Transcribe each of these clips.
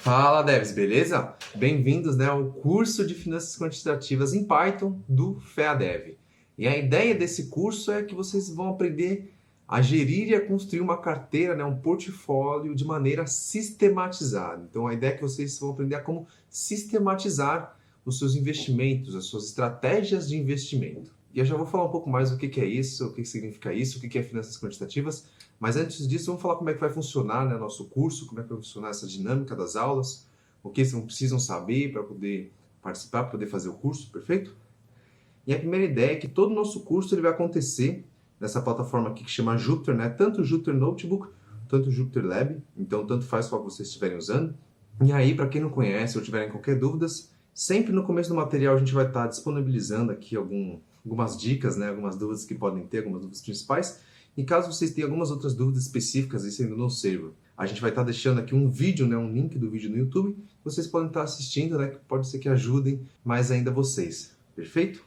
Fala, devs, beleza? Bem-vindos, ao curso de Finanças Quantitativas em Python do FEADEV. E a ideia desse curso é que vocês vão aprender a gerir e a construir uma carteira, um portfólio de maneira sistematizada. Então, a ideia é que vocês vão aprender a como sistematizar os seus investimentos, as suas estratégias de investimento. E eu já vou falar um pouco mais o que é isso, o que significa isso, o que é finanças quantitativas. Mas antes disso, vamos falar como é que vai funcionar nosso curso, como é que vai funcionar essa dinâmica das aulas, o que vocês precisam saber para poder participar, para poder fazer o curso, perfeito? E a primeira ideia é que todo o nosso curso ele vai acontecer nessa plataforma aqui que chama Jupyter, tanto o Jupyter Notebook, tanto o Jupyter Lab, então tanto faz qual vocês estiverem usando. E aí, para quem não conhece ou tiverem qualquer dúvidas, sempre no começo do material a gente vai estar disponibilizando aqui algumas dicas, algumas dúvidas que podem ter, algumas dúvidas principais. E caso vocês tenham algumas outras dúvidas específicas, isso ainda não serva, a gente vai estar deixando aqui um vídeo, um link do vídeo no YouTube, que vocês podem estar assistindo, que pode ser que ajudem mais ainda vocês. Perfeito?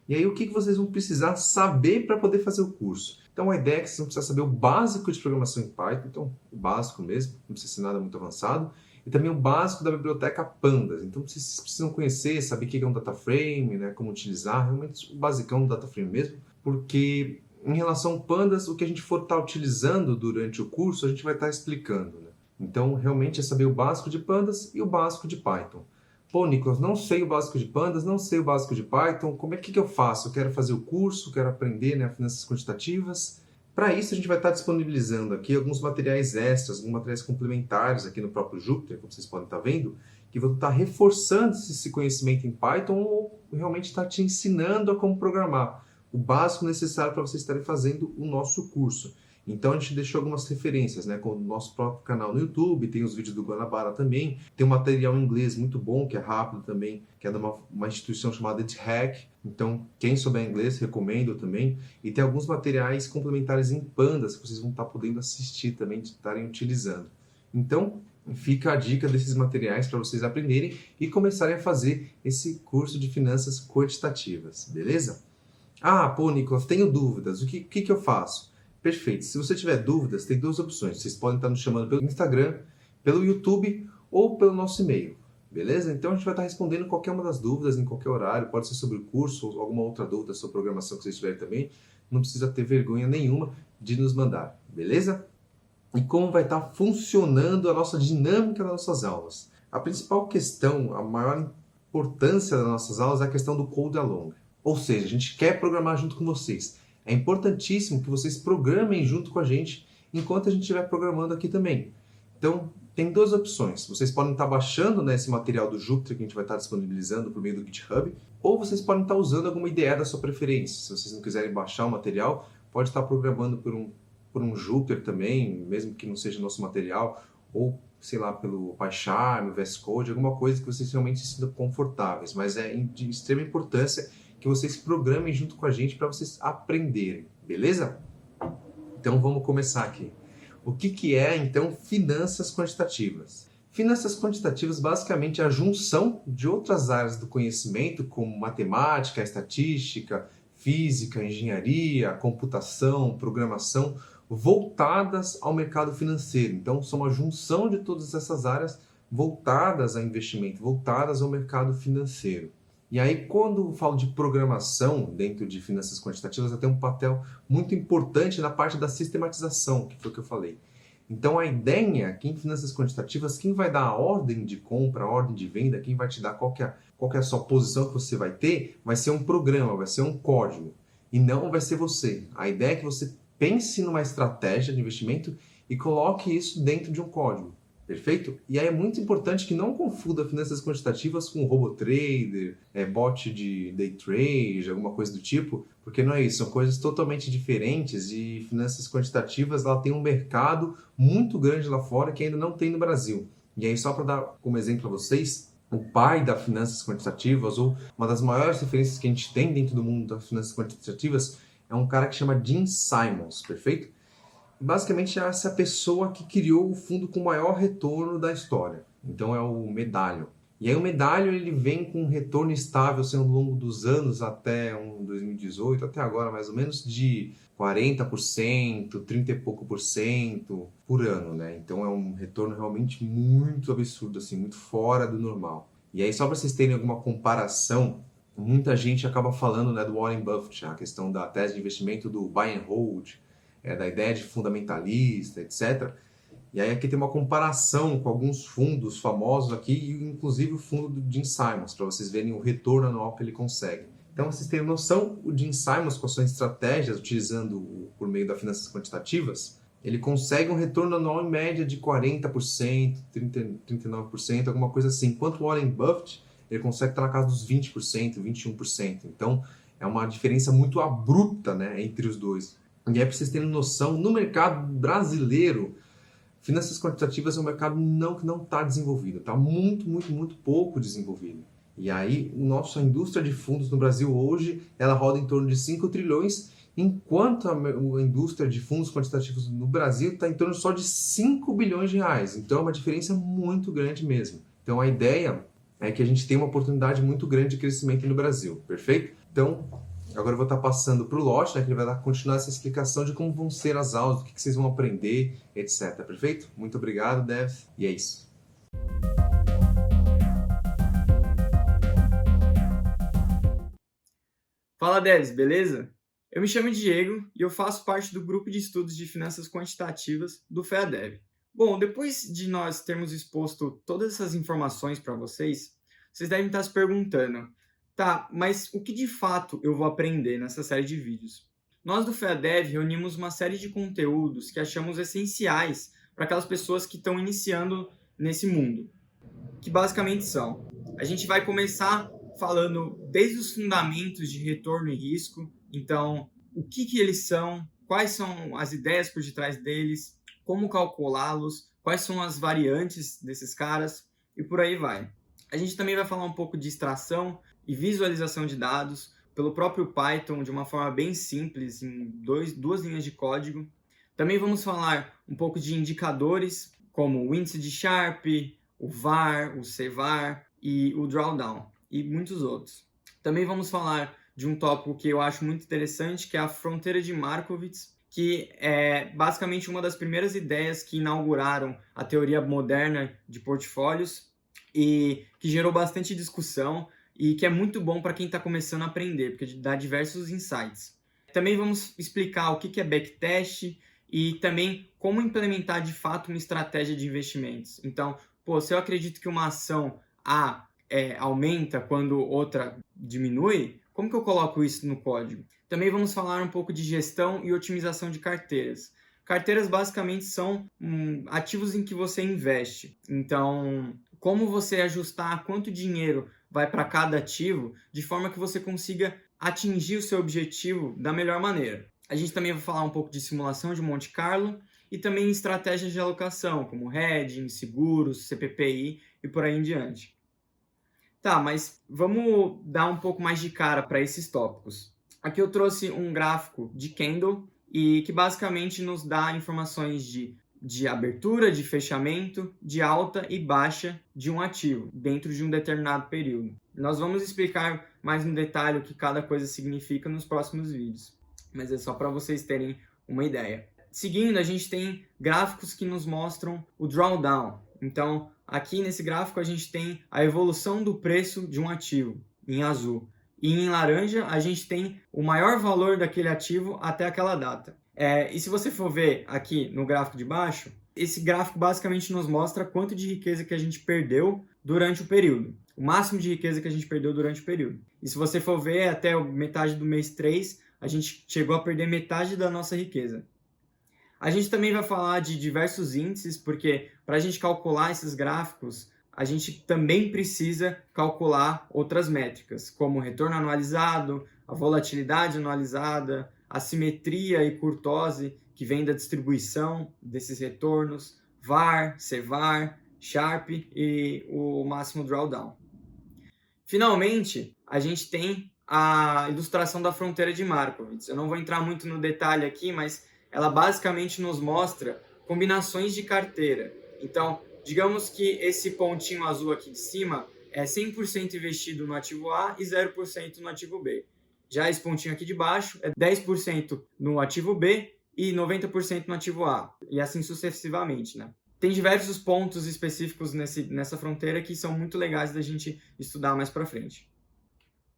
E aí, o que vocês vão precisar saber para poder fazer o curso? Então, a ideia é que vocês vão precisar saber o básico de programação em Python, então, o básico mesmo, não precisa ser nada muito avançado, e também o básico da biblioteca Pandas. Então, vocês precisam conhecer, saber o que é um data frame, como utilizar, realmente o basicão do data frame mesmo, porque em relação ao Pandas, o que a gente for estar utilizando durante o curso, a gente vai estar explicando. Então, realmente é saber o básico de Pandas e o básico de Python. Pô, Nicolas, não sei o básico de Pandas, não sei o básico de Python, como é que eu faço? Eu quero fazer o curso, quero aprender finanças quantitativas. Para isso, a gente vai estar disponibilizando aqui alguns materiais extras, alguns materiais complementares aqui no próprio Jupyter, como vocês podem estar vendo, que vão estar reforçando esse conhecimento em Python ou realmente estar te ensinando a como programar. O básico necessário para vocês estarem fazendo o nosso curso. Então a gente deixou algumas referências, com o nosso próprio canal no YouTube, tem os vídeos do Guanabara também, tem um material em inglês muito bom, que é rápido também, que é de uma instituição chamada EdHack, então quem souber inglês, recomendo também, e tem alguns materiais complementares em Pandas, que vocês vão estar podendo assistir também, de estarem utilizando. Então, fica a dica desses materiais para vocês aprenderem e começarem a fazer esse curso de finanças quantitativas, beleza? Ah, pô, Nicolas, tenho dúvidas, o que eu faço? Perfeito, se você tiver dúvidas, tem duas opções. Vocês podem estar nos chamando pelo Instagram, pelo YouTube ou pelo nosso e-mail, beleza? Então a gente vai estar respondendo qualquer uma das dúvidas em qualquer horário, pode ser sobre o curso ou alguma outra dúvida sobre programação que vocês tiverem também. Não precisa ter vergonha nenhuma de nos mandar, beleza? E como vai estar funcionando a nossa dinâmica das nossas aulas? A principal questão, a maior importância das nossas aulas é a questão do code along. Ou seja, a gente quer programar junto com vocês. É importantíssimo que vocês programem junto com a gente enquanto a gente estiver programando aqui também. Então, tem duas opções. Vocês podem estar baixando esse material do Jupyter que a gente vai estar disponibilizando por meio do GitHub, ou vocês podem estar usando alguma IDE da sua preferência. Se vocês não quiserem baixar o material, pode estar programando por um Jupyter também, mesmo que não seja nosso material, ou, sei lá, pelo PyCharm, VS Code, alguma coisa que vocês realmente se sintam confortáveis. Mas é de extrema importância que vocês programem junto com a gente para vocês aprenderem, beleza? Então vamos começar aqui. O que é, então, finanças quantitativas? Finanças quantitativas basicamente é a junção de outras áreas do conhecimento, como matemática, estatística, física, engenharia, computação, programação, voltadas ao mercado financeiro. Então são uma junção de todas essas áreas voltadas a investimento, voltadas ao mercado financeiro. E aí, quando eu falo de programação dentro de finanças quantitativas, eu tenho um papel muito importante na parte da sistematização, que foi o que eu falei. Então, a ideia aqui em finanças quantitativas, quem vai dar a ordem de compra, a ordem de venda, quem vai te dar qual que é a sua posição que você vai ter, vai ser um programa, vai ser um código, e não vai ser você. A ideia é que você pense numa estratégia de investimento e coloque isso dentro de um código. Perfeito? E aí é muito importante que não confunda finanças quantitativas com RoboTrader, bot de day trade, alguma coisa do tipo, porque não é isso, são coisas totalmente diferentes e finanças quantitativas ela tem um mercado muito grande lá fora que ainda não tem no Brasil. E aí só para dar como exemplo a vocês, o pai das finanças quantitativas ou uma das maiores referências que a gente tem dentro do mundo das finanças quantitativas é um cara que chama Gene Simons, perfeito? Basicamente, essa é a pessoa que criou o fundo com maior retorno da história. Então, é o Medallion. E aí o medalho ele vem com um retorno estável assim, ao longo dos anos até 2018, até agora mais ou menos, de 40%, 30 e pouco por cento por ano, né? Então é um retorno realmente muito absurdo, assim, muito fora do normal. E aí só para vocês terem alguma comparação, muita gente acaba falando, né, do Warren Buffett, a questão da tese de investimento do buy and hold, da ideia de fundamentalista, etc. E aí aqui tem uma comparação com alguns fundos famosos aqui, inclusive o fundo do Jim Simons, para vocês verem o retorno anual que ele consegue. Então, vocês têm noção, o Jim Simons, com as suas estratégias, utilizando por meio das finanças quantitativas, ele consegue um retorno anual em média de 40%, 39%, alguma coisa assim. Enquanto o Warren Buffett, ele consegue estar na casa dos 20%, 21%. Então, é uma diferença muito abrupta, né, entre os dois. E aí, para vocês terem noção, no mercado brasileiro, finanças quantitativas é um mercado que não está desenvolvido, está muito pouco desenvolvido. E aí, a indústria de fundos no Brasil hoje, ela roda em torno de 5 trilhões, enquanto a indústria de fundos quantitativos no Brasil está em torno só de 5 bilhões de reais. Então é uma diferença muito grande mesmo. Então a ideia é que a gente tem uma oportunidade muito grande de crescimento no Brasil, perfeito? Então, agora eu vou estar passando para o Lote, né, que ele vai continuar essa explicação de como vão ser as aulas, o que vocês vão aprender, etc. Perfeito? Muito obrigado, Dev. E é isso. Fala, Deves, beleza? Eu me chamo Diego e eu faço parte do grupo de estudos de finanças quantitativas do FEADEV. Bom, depois de nós termos exposto todas essas informações para vocês, vocês devem estar se perguntando, tá, mas o que de fato eu vou aprender nessa série de vídeos? Nós do FEADEV reunimos uma série de conteúdos que achamos essenciais para aquelas pessoas que estão iniciando nesse mundo, que basicamente são: a gente vai começar falando desde os fundamentos de retorno e risco, então o que eles são, quais são as ideias por detrás deles, como calculá-los, quais são as variantes desses caras e por aí vai. A gente também vai falar um pouco de extração e visualização de dados pelo próprio Python de uma forma bem simples, em duas linhas de código. Também vamos falar um pouco de indicadores como o índice de Sharpe, o VAR, o CVAR e o Drawdown, e muitos outros. Também vamos falar de um tópico que eu acho muito interessante, que é a fronteira de Markowitz, que é basicamente uma das primeiras ideias que inauguraram a teoria moderna de portfólios e que gerou bastante discussão e que é muito bom para quem está começando a aprender, porque dá diversos insights. Também vamos explicar o que é backtest e também como implementar de fato uma estratégia de investimentos. Então, se eu acredito que uma ação A aumenta quando outra diminui, como que eu coloco isso no código? Também vamos falar um pouco de gestão e otimização de carteiras. Carteiras basicamente são ativos em que você investe. Então, como você ajustar quanto dinheiro vai para cada ativo de forma que você consiga atingir o seu objetivo da melhor maneira. A gente também vai falar um pouco de simulação de Monte Carlo e também estratégias de alocação, como hedging, seguros, CPPI e por aí em diante. Tá, mas vamos dar um pouco mais de cara para esses tópicos. Aqui eu trouxe um gráfico de candle e que basicamente nos dá informações de abertura, de fechamento, de alta e baixa de um ativo dentro de um determinado período. Nós vamos explicar mais no detalhe o que cada coisa significa nos próximos vídeos, mas é só para vocês terem uma ideia. Seguindo, a gente tem gráficos que nos mostram o drawdown. Então, aqui nesse gráfico a gente tem a evolução do preço de um ativo, em azul. E em laranja a gente tem o maior valor daquele ativo até aquela data. E se você for ver aqui no gráfico de baixo, esse gráfico basicamente nos mostra quanto de riqueza que a gente perdeu durante o período. O máximo de riqueza que a gente perdeu durante o período. E se você for ver até metade do mês 3, a gente chegou a perder metade da nossa riqueza. A gente também vai falar de diversos índices, porque para a gente calcular esses gráficos, a gente também precisa calcular outras métricas, como o retorno anualizado, a volatilidade anualizada, a simetria e curtose, que vem da distribuição desses retornos, VAR, CVAR, Sharpe e o máximo drawdown. Finalmente, a gente tem a ilustração da fronteira de Markowitz. Eu não vou entrar muito no detalhe aqui, mas ela basicamente nos mostra combinações de carteira. Então, digamos que esse pontinho azul aqui de cima é 100% investido no ativo A e 0% no ativo B. Já esse pontinho aqui de baixo é 10% no ativo B e 90% no ativo A, e assim sucessivamente, né? Tem diversos pontos específicos nessa fronteira que são muito legais da gente estudar mais para frente.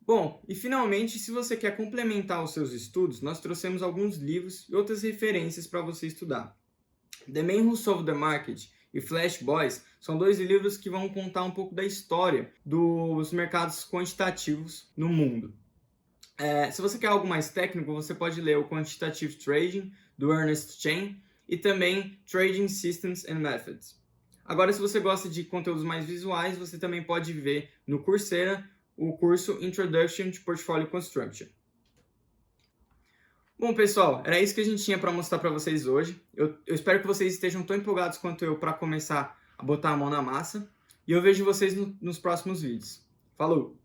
Bom, e finalmente, se você quer complementar os seus estudos, nós trouxemos alguns livros e outras referências para você estudar. The Man Who Sold the Market e Flash Boys são 2 livros que vão contar um pouco da história dos mercados quantitativos no mundo. Se você quer algo mais técnico, você pode ler o Quantitative Trading, do Ernest Chain, e também Trading Systems and Methods. Agora, se você gosta de conteúdos mais visuais, você também pode ver no Coursera o curso Introduction to Portfolio Construction. Bom, pessoal, era isso que a gente tinha para mostrar para vocês hoje. Eu espero que vocês estejam tão empolgados quanto eu para começar a botar a mão na massa. E eu vejo vocês nos próximos vídeos. Falou!